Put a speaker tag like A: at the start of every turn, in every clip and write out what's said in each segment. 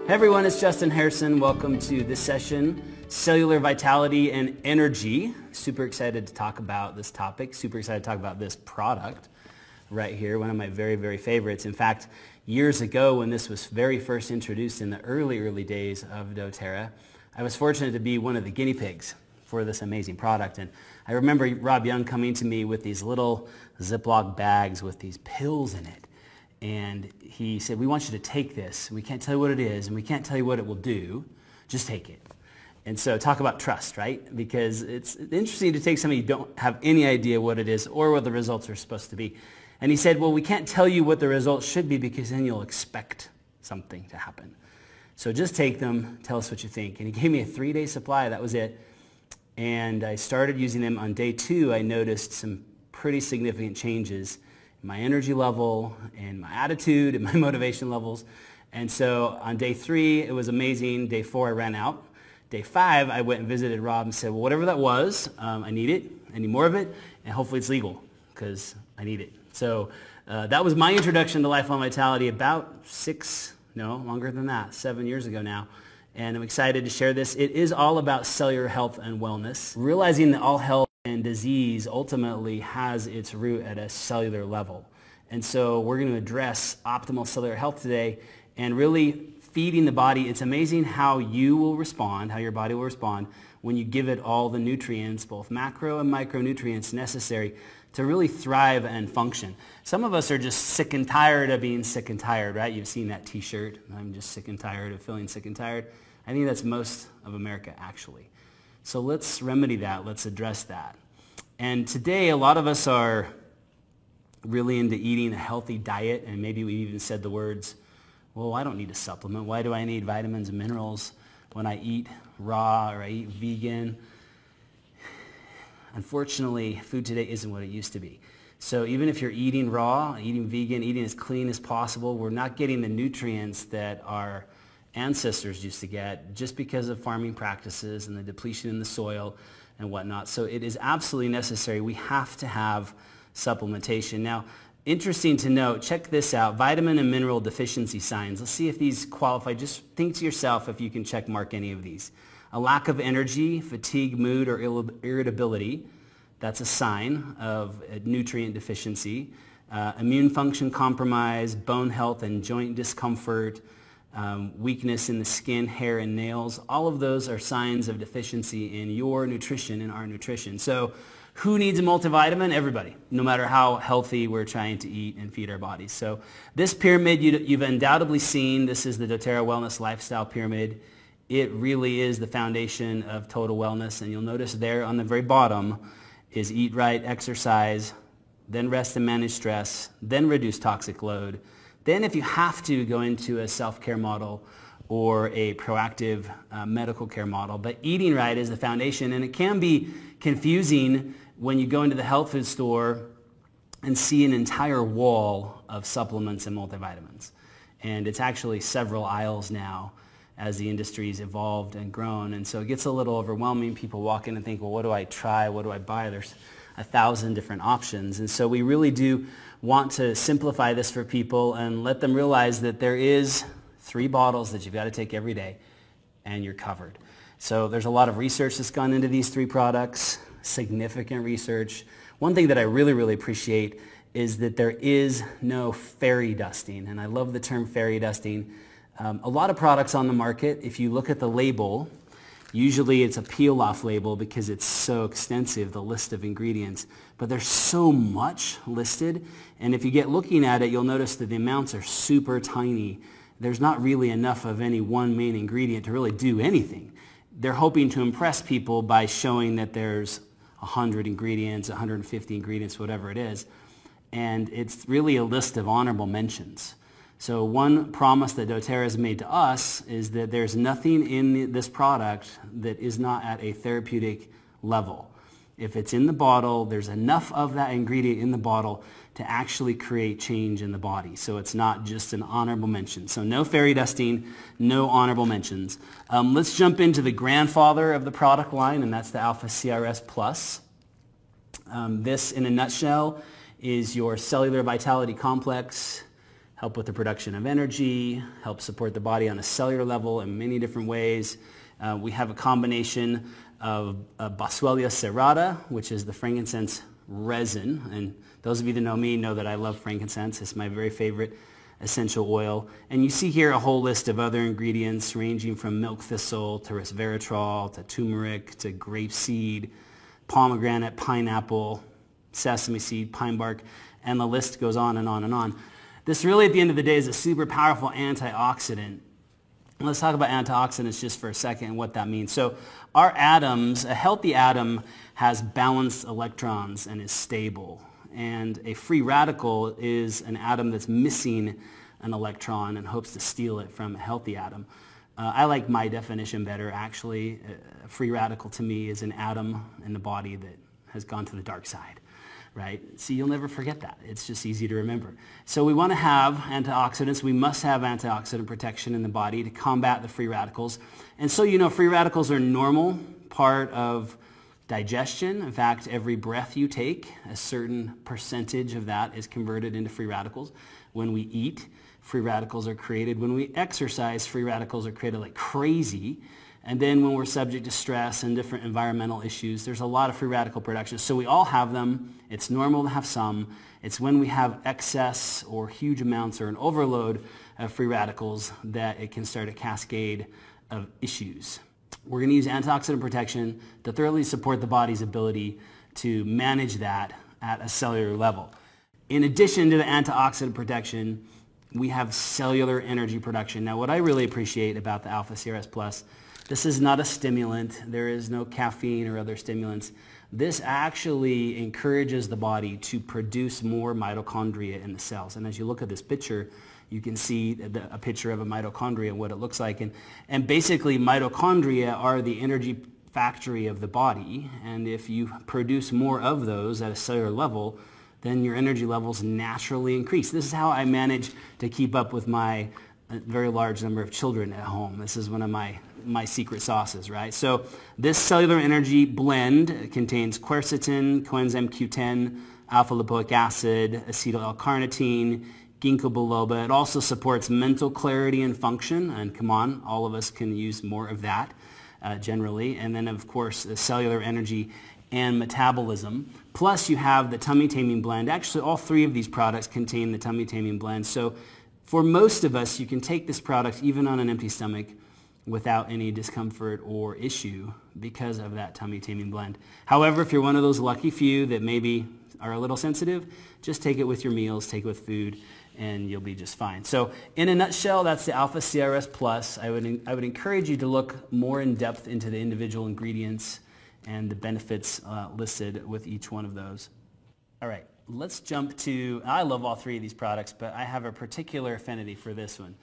A: Hey everyone, it's Justin Harrison. Welcome to this session, Cellular Vitality and Energy. Super excited to talk about this topic. Super excited to talk about this product right here, one of my very, very favorites. In fact, years ago when this was very first introduced in the early days of doTERRA, I was fortunate to be one of the guinea pigs for this amazing product. And I remember Rob Young coming to me with these little Ziploc bags with these pills in it. And he said, we want you to take this. We can't tell you what it is, and we can't tell you what it will do. Just take it. And so talk about trust, right? Because it's interesting to take something you don't have any idea what it is or what the results are supposed to be. And he said, well, we can't tell you what the results should be because then you'll expect something to happen. So just take them, tell us what you think. And he gave me a 3-day supply. That was it. And I started using them. On day 2, I noticed some pretty significant changes in my energy level and my attitude and my motivation levels. And so on day 3, it was amazing. Day 4, I ran out. Day 5, I went and visited Rob and said, well, whatever that was, I need it. I need more of it. And hopefully it's legal because I need it. So that was my introduction to Lifelong Vitality about 7 years ago now. And I'm excited to share this. It is all about cellular health and wellness. Realizing that all health and disease ultimately has its root at a cellular level. And so we're going to address optimal cellular health today and really feeding the body. It's amazing how you will respond, how your body will respond when you give it all the nutrients, both macro and micronutrients necessary to really thrive and function. Some of us are just sick and tired of being sick and tired, right? You've seen that t-shirt, I'm just sick and tired of feeling sick and tired. I think that's most of America actually. So let's remedy that. Let's address that. And today, a lot of us are really into eating a healthy diet, and maybe we even said the words, well, I don't need a supplement. Why do I need vitamins and minerals when I eat raw or I eat vegan? Unfortunately, food today isn't what it used to be. So even if you're eating raw, eating vegan, eating as clean as possible, we're not getting the nutrients that our ancestors used to get just because of farming practices and the depletion in the soil and whatnot. So it is absolutely necessary. We have to have supplementation. Now, interesting to note, check this out, vitamin and mineral deficiency signs. Let's see if these qualify. Just think to yourself if you can check mark any of these. A lack of energy, fatigue, mood, or irritability. That's a sign of a nutrient deficiency. Immune function compromise, bone health and joint discomfort, weakness in the skin, hair, and nails. All of those are signs of deficiency in your nutrition and our nutrition. So who needs a multivitamin? Everybody, no matter how healthy we're trying to eat and feed our bodies. So this pyramid you've undoubtedly seen. This is the doTERRA Wellness Lifestyle Pyramid. It really is the foundation of total wellness. And you'll notice there on the very bottom is eat right, exercise, then rest and manage stress, then reduce toxic load. Then if you have to, go into a self-care model or a proactive medical care model. But eating right is the foundation, and it can be confusing when you go into the health food store and see an entire wall of supplements and multivitamins. And it's actually several aisles now as the industry's evolved and grown. And so it gets a little overwhelming. People walk in and think, well, what do I try? What do I buy? There's 1,000 different options. And so we really do want to simplify this for people and let them realize that there is 3 bottles that you've got to take every day and you're covered. So there's a lot of research that's gone into these 3 products, significant research. One thing that I really appreciate is that there is no fairy dusting, and I love the term fairy dusting. A lot of products on the market, if you look at the label, usually it's a peel-off label because it's so extensive, the list of ingredients. But there's so much listed, and if you get looking at it, you'll notice that the amounts are super tiny. There's not really enough of any one main ingredient to really do anything. They're hoping to impress people by showing that there's 100 ingredients, 150 ingredients, whatever it is. And it's really a list of honorable mentions. So one promise that doTERRA has made to us is that there's nothing in this product that is not at a therapeutic level. If it's in the bottle, there's enough of that ingredient in the bottle to actually create change in the body. So it's not just an honorable mention. So no fairy dusting, no honorable mentions. Let's jump into the grandfather of the product line, and that's the Alpha CRS Plus. This, in a nutshell, is your cellular vitality complex. help with the production of energy, help support the body on a cellular level in many different ways. We have a combination of Boswellia serrata, which is the frankincense resin. And those of you that know me know that I love frankincense. It's my very favorite essential oil. And you see here a whole list of other ingredients ranging from milk thistle to resveratrol to turmeric to grapeseed, pomegranate, pineapple, sesame seed, pine bark, and the list goes on and on and on. This really, at the end of the day, is a super powerful antioxidant. Let's talk about antioxidants just for a second and what that means. So our atoms, a healthy atom has balanced electrons and is stable. And a free radical is an atom that's missing an electron and hopes to steal it from a healthy atom. I like my definition better, actually. A free radical to me is an atom in the body that has gone to the dark side, right? So you'll never forget that. It's just easy to remember. So we want to have antioxidants. We must have antioxidant protection in the body to combat the free radicals. And so, free radicals are a normal part of digestion. In fact, every breath you take, a certain percentage of that is converted into free radicals. When we eat, free radicals are created. When we exercise, free radicals are created like crazy. And then when we're subject to stress and different environmental issues, there's a lot of free radical production. So we all have them. It's normal to have some. It's when we have excess or huge amounts or an overload of free radicals that it can start a cascade of issues. We're going to use antioxidant protection to thoroughly support the body's ability to manage that at a cellular level. In addition to the antioxidant protection, we have cellular energy production. Now, what I really appreciate about the Alpha CRS Plus, this is not a stimulant. There is no caffeine or other stimulants. This actually encourages the body to produce more mitochondria in the cells. And as you look at this picture, you can see a picture of a mitochondria and what it looks like. And basically, mitochondria are the energy factory of the body. And if you produce more of those at a cellular level, then your energy levels naturally increase. This is how I manage to keep up with my very large number of children at home. This is one of my secret sauces, right? So this cellular energy blend contains quercetin, coenzyme Q10, alpha-lipoic acid, acetyl L-carnitine, ginkgo biloba. It also supports mental clarity and function, and come on, all of us can use more of that generally. And then, of course, the cellular energy and metabolism. Plus, you have the tummy taming blend. Actually, all three of these products contain the tummy taming blend. So for most of us, you can take this product even on an empty stomach without any discomfort or issue because of that tummy taming blend. However, if you're one of those lucky few that maybe are a little sensitive, just take it with your meals, take it with food, and you'll be just fine. So in a nutshell, that's the Alpha CRS Plus. I would encourage you to look more in depth into the individual ingredients and the benefits listed with each one of those. All right, let's jump to, I love all three of these products, but I have a particular affinity for this one,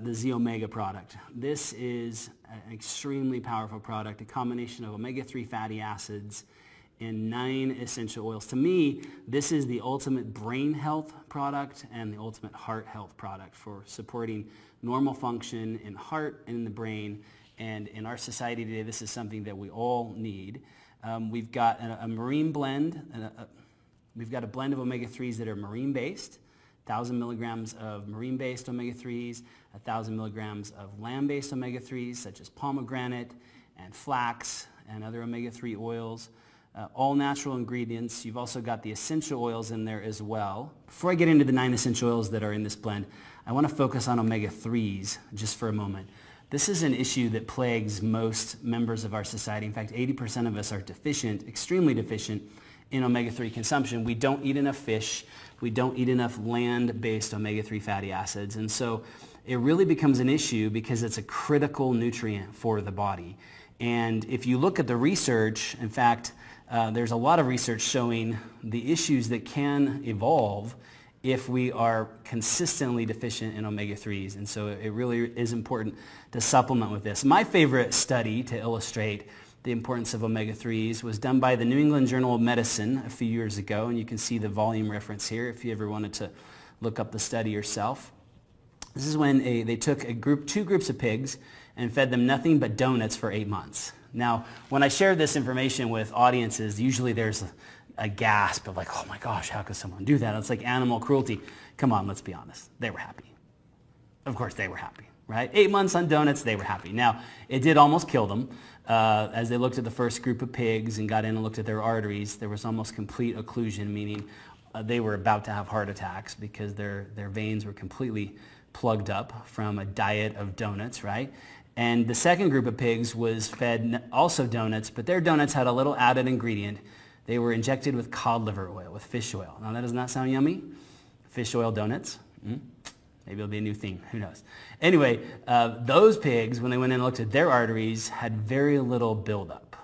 A: the Z Omega product. This is an extremely powerful product, a combination of omega-3 fatty acids and 9 essential oils. To me, this is the ultimate brain health product and the ultimate heart health product for supporting normal function in heart and in the brain. And in our society today, this is something that we all need. We've got a marine blend. We've got a blend of omega-3s that are marine-based, 1,000 milligrams of marine-based omega-3s, 1,000 milligrams of land-based omega-3s, such as pomegranate and flax and other omega-3 oils. All natural ingredients. You've also got the essential oils in there as well. Before I get into the 9 essential oils that are in this blend, I want to focus on omega-3s just for a moment. This is an issue that plagues most members of our society. In fact, 80% of us are deficient, extremely deficient in omega-3 consumption. We don't eat enough fish. We don't eat enough land-based omega-3 fatty acids. And so it really becomes an issue because it's a critical nutrient for the body. And if you look at the research, in fact, there's a lot of research showing the issues that can evolve if we are consistently deficient in omega-3s. And so it really is important to supplement with this. My favorite study to illustrate the importance of omega-3s was done by the New England Journal of Medicine a few years ago, and you can see the volume reference here if you ever wanted to look up the study yourself. This is when they took two groups of pigs and fed them nothing but donuts for 8 months. Now, when I share this information with audiences, usually there's a gasp of like, oh my gosh, how could someone do that? It's like animal cruelty. Come on, let's be honest. They were happy. Of course they were happy, right? 8 months on donuts, they were happy. Now, it did almost kill them. As they looked at the first group of pigs and got in and looked at their arteries, there was almost complete occlusion, meaning they were about to have heart attacks because their veins were completely plugged up from a diet of donuts, right? And the second group of pigs was fed also donuts, but their donuts had a little added ingredient. They were injected with cod liver oil, with fish oil. Now, that does not sound yummy. Fish oil donuts. Maybe it'll be a new thing. Who knows? Anyway, those pigs, when they went in and looked at their arteries, had very little buildup.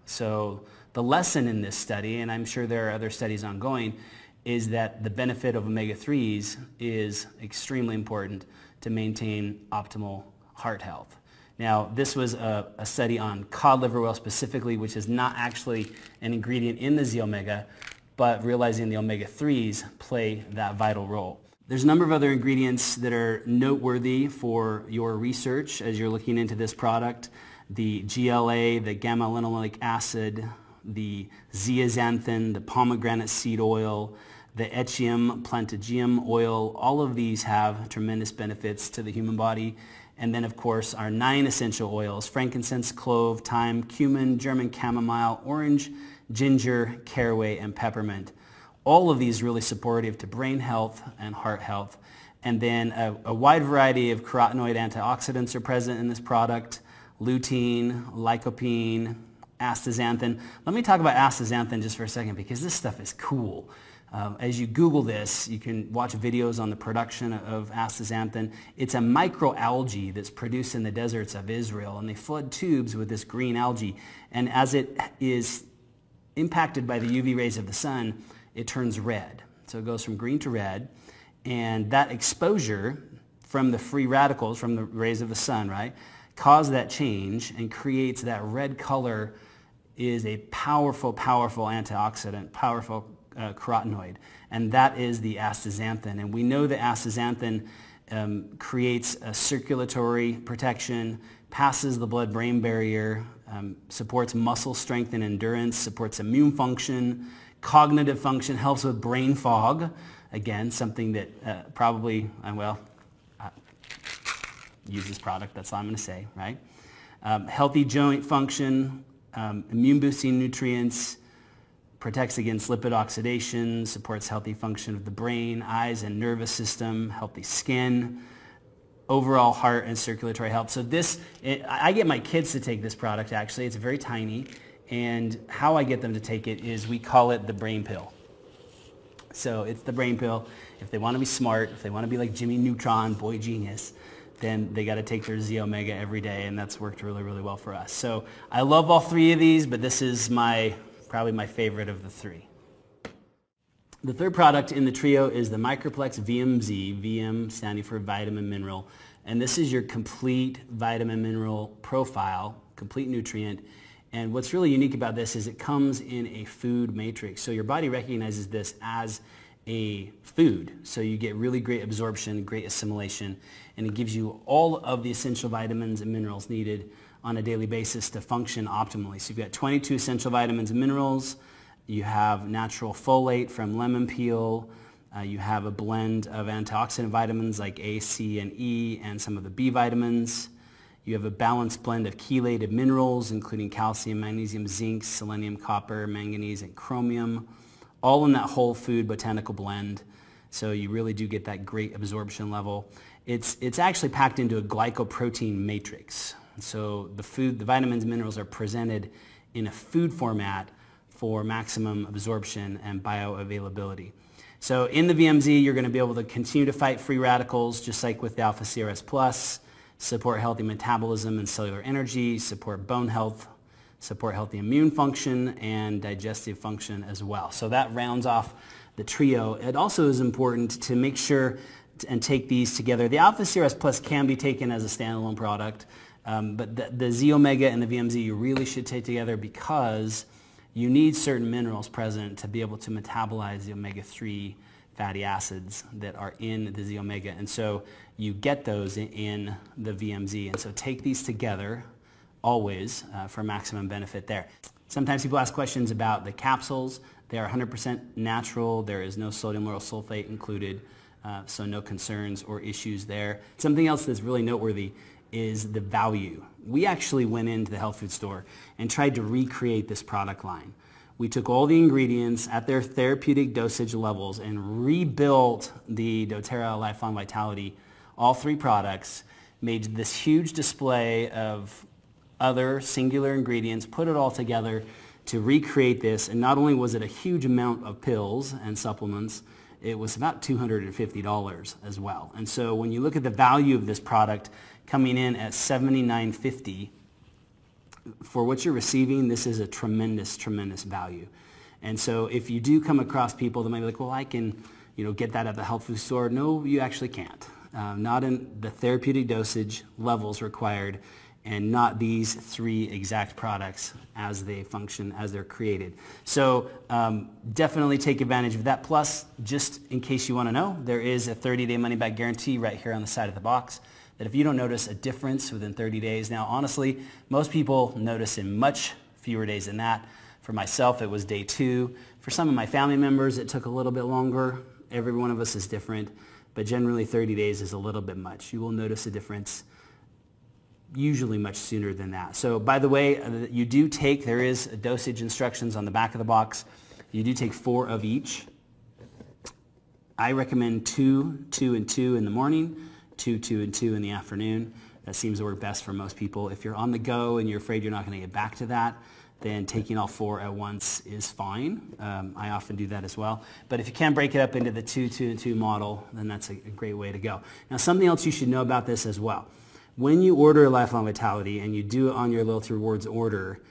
A: So the lesson in this study, and I'm sure there are other studies ongoing, is that the benefit of omega-3s is extremely important to maintain optimal heart health. Now, this was a study on cod liver oil specifically, which is not actually an ingredient in the Z-omega, but realizing the omega-3s play that vital role. There's a number of other ingredients that are noteworthy for your research as you're looking into this product. The GLA, the gamma-linolenic acid, the zeaxanthin, the pomegranate seed oil, the Echium plantagium oil. All of these have tremendous benefits to the human body. And then, of course, our 9 essential oils: frankincense, clove, thyme, cumin, German chamomile, orange, ginger, caraway, and peppermint. All of these really supportive to brain health and heart health. And then a wide variety of carotenoid antioxidants are present in this product: lutein, lycopene, astaxanthin. Let me talk about astaxanthin just for a second because this stuff is cool. As you Google this, you can watch videos on the production of astaxanthin. It's a microalgae that's produced in the deserts of Israel, and they flood tubes with this green algae. And as it is impacted by the UV rays of the sun, it turns red. So it goes from green to red, and that exposure from the free radicals, from the rays of the sun, right, cause that change and creates that red color. Is a powerful, powerful antioxidant, powerful carotenoid, and that is the astaxanthin. And we know that astaxanthin creates a circulatory protection, passes the blood-brain barrier, supports muscle strength and endurance, supports immune function, cognitive function, helps with brain fog. Again, something that use this product, that's all I'm going to say, right? Healthy joint function, immune-boosting nutrients, protects against lipid oxidation, supports healthy function of the brain, eyes, and nervous system, healthy skin, overall heart and circulatory health. So I get my kids to take this product, actually. It's very tiny. And how I get them to take it is we call it the brain pill. So it's the brain pill. If they want to be smart, if they want to be like Jimmy Neutron, boy genius, then they got to take their Z-omega every day, and that's worked really, really well for us. So I love all 3 of these, but this is probably my favorite of the 3. The third product in the trio is the Microplex VMZ, VM standing for vitamin mineral. And this is your complete vitamin mineral profile, complete nutrient. And what's really unique about this is it comes in a food matrix. So your body recognizes this as a food. So you get really great absorption, great assimilation, and it gives you all of the essential vitamins and minerals needed on a daily basis to function optimally. So you've got 22 essential vitamins and minerals. You have natural folate from lemon peel. You have a blend of antioxidant vitamins like A, C, and E, and some of the B vitamins. You have a balanced blend of chelated minerals, including calcium, magnesium, zinc, selenium, copper, manganese, and chromium, all in that whole food botanical blend. So you really do get that great absorption level. It's actually packed into a glycoprotein matrix. So the vitamins and minerals are presented in a food format for maximum absorption and bioavailability. So in the VMZ, you're going to be able to continue to fight free radicals, just like with the Alpha CRS Plus, support healthy metabolism and cellular energy, support bone health, support healthy immune function, and digestive function as well. So that rounds off the trio. It also is important to make sure and take these together. The Alpha CRS Plus can be taken as a standalone product, but the Z-Omega and the VMZ you really should take together because you need certain minerals present to be able to metabolize the omega-3 fatty acids that are in the Z-Omega. And so you get those in the VMZ. And so take these together always for maximum benefit there. Sometimes people ask questions about the capsules. They are 100% natural. There is no sodium lauryl sulfate included, so no concerns or issues there. Something else that's really noteworthy is the value. We actually went into the health food store and tried to recreate this product line. We took all the ingredients at their therapeutic dosage levels and rebuilt the doTERRA Lifelong Vitality, all 3 products, made this huge display of other singular ingredients, put it all together to recreate this. And not only was it a huge amount of pills and supplements, it was about $250 as well. And so when you look at the value of this product coming in at $79.50, for what you're receiving, this is a tremendous, tremendous value. And so if you do come across people that might be like, well, I can, get that at the health food store. No, you actually can't. Not in the therapeutic dosage levels required, and not these 3 exact products as they function, as they're created. So definitely take advantage of that. Plus, just in case you want to know, there is a 30-day money-back guarantee right here on the side of the box, that if you don't notice a difference within 30 days, now honestly, most people notice in much fewer days than that. For myself, it was day 2. For some of my family members, it took a little bit longer. Every one of us is different, but generally 30 days is a little bit much. You will notice a difference usually much sooner than that. So by the way, there is dosage instructions on the back of the box. You do take 4 of each. I recommend 2, 2, and 2 in the morning, 2, 2, and 2 in the afternoon. That seems to work best for most people. If you're on the go and you're afraid you're not going to get back to that, then taking all 4 at once is fine. I often do that as well. But if you can break it up into the 2, 2, and 2 model, then that's a great way to go. Now, something else you should know about this as well. When you order Lifelong Vitality and you do it on your Loyalty Rewards order,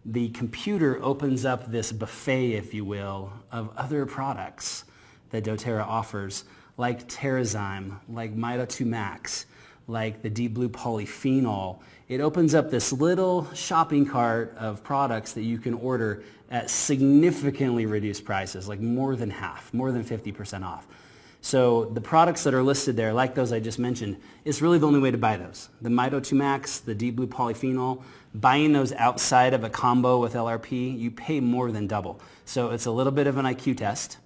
A: the computer opens up this buffet, if you will, of other products that doTERRA offers, like Terrazyme, like Mito2 Max, like the Deep Blue Polyphenol. It opens up this little shopping cart of products that you can order at significantly reduced prices, like more than half, more than 50% off. So the products that are listed there, like those I just mentioned, it's really the only way to buy those. The Mito2 Max, the Deep Blue Polyphenol, buying those outside of a combo with LRP, you pay more than double. So it's a little bit of an IQ test,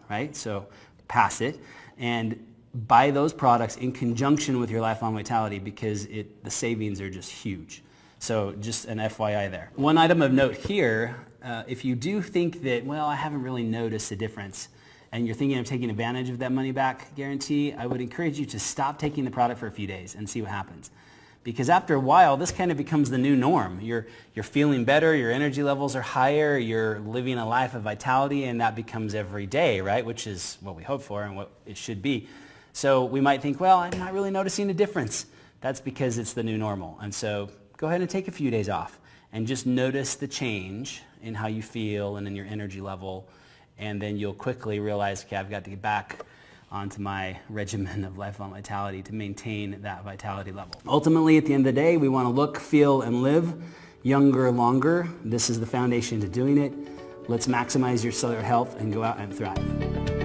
A: right? So pass it and buy those products in conjunction with your Lifelong Vitality, because the savings are just huge. So just an FYI there. One item of note here, if you do think that, well, I haven't really noticed a difference, and you're thinking of taking advantage of that money-back guarantee, I would encourage you to stop taking the product for a few days and see what happens. Because after a while, this kind of becomes the new norm. You're feeling better, your energy levels are higher, you're living a life of vitality, and that becomes every day, right? Which is what we hope for and what it should be. So we might think, well, I'm not really noticing a difference. That's because it's the new normal. And so go ahead and take a few days off and just notice the change in how you feel and in your energy level. And then you'll quickly realize, okay, I've got to get back onto my regimen of Lifelong Vitality to maintain that vitality level. Ultimately, at the end of the day, we want to look, feel, and live younger longer. This is the foundation to doing it. Let's maximize your cellular health and go out and thrive.